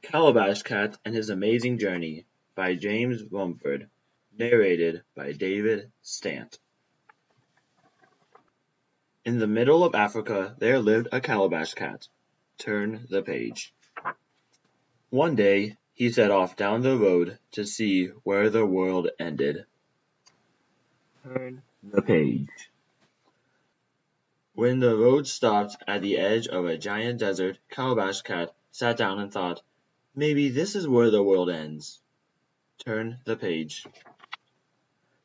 Calabash Cat and His Amazing Journey by James Rumford. Narrated by David Stant. In the middle of Africa there lived a calabash cat. Turn the page. One day he set off down the road to see where the world ended. Turn the page. When the road stopped at the edge of a giant desert, Calabash Cat sat down and thought, "Maybe this is where the world ends." Turn the page.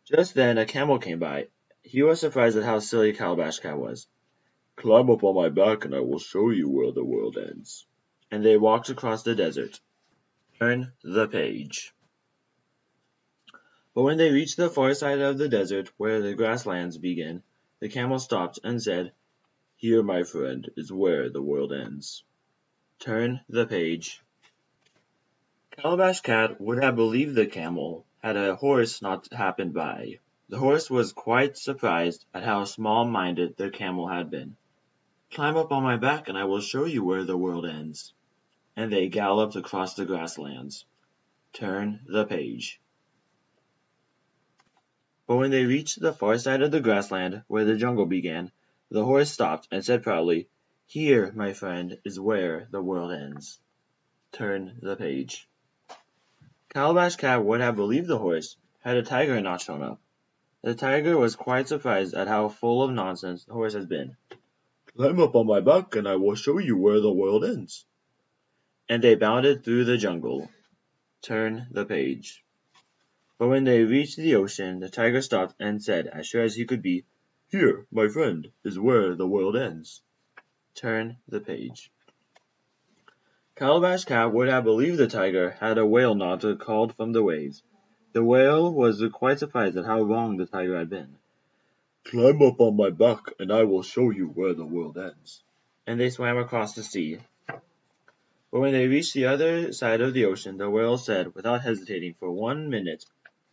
Just then a camel came by. He was surprised at how silly Calabash Cat was. "Climb up on my back and I will show you where the world ends." And they walked across the desert. Turn the page. But when they reached the far side of the desert where the grasslands begin, the camel stopped and said, "Here, my friend, is where the world ends." Turn the page. Calabash Cat would have believed the camel had a horse not happened by. The horse was quite surprised at how small-minded the camel had been. "Climb up on my back and I will show you where the world ends." And they galloped across the grasslands. Turn the page. But when they reached the far side of the grassland where the jungle began, the horse stopped and said proudly, "Here, my friend, is where the world ends." Turn the page. Calabash Cat would have believed the horse had a tiger not shown up. The tiger was quite surprised at how full of nonsense the horse had been. "Climb up on my back and I will show you where the world ends." And they bounded through the jungle. Turn the page. But when they reached the ocean, the tiger stopped and said, as sure as he could be, "Here, my friend, is where the world ends." Turn the page. Calabash Cat would have believed the tiger had a whale knot called from the waves. The whale was quite surprised at how wrong the tiger had been. "Climb up on my back and I will show you where the world ends." And they swam across the sea. But when they reached the other side of the ocean, the whale said, without hesitating for 1 minute,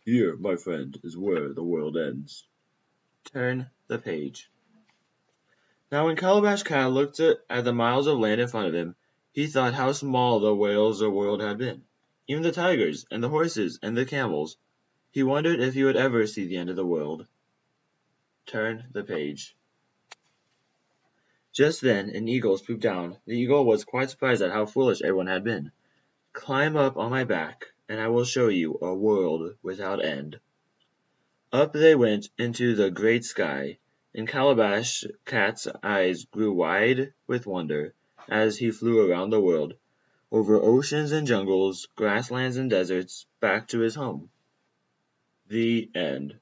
"Here, my friend, is where the world ends." Turn the page. Now when Calabash Cat looked at the miles of land in front of him, he thought how small the whale's world had been. Even the tigers, and the horses, and the camels. He wondered if he would ever see the end of the world. Turn the page. Just then an eagle swooped down. The eagle was quite surprised at how foolish everyone had been. "Climb up on my back, and I will show you a world without end." Up they went into the great sky, and Calabash Cat's eyes grew wide with wonder as he flew around the world, over oceans and jungles, grasslands and deserts, back to his home. The end.